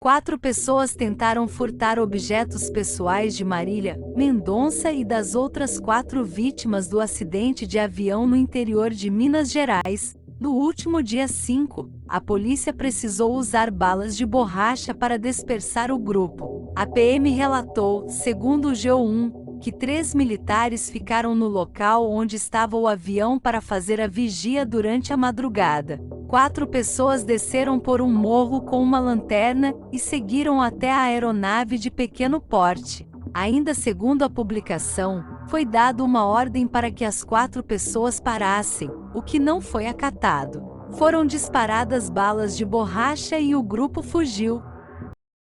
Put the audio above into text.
4 pessoas tentaram furtar objetos pessoais de Marília Mendonça e das outras 4 vítimas do acidente de avião no interior de Minas Gerais. No último dia 5, a polícia precisou usar balas de borracha para dispersar o grupo. A PM relatou, segundo o G1, que 3 militares ficaram no local onde estava o avião para fazer a vigia durante a madrugada. 4 pessoas desceram por um morro com uma lanterna e seguiram até a aeronave de pequeno porte. Ainda segundo a publicação, foi dada uma ordem para que as 4 pessoas parassem, o que não foi acatado. Foram disparadas balas de borracha e o grupo fugiu.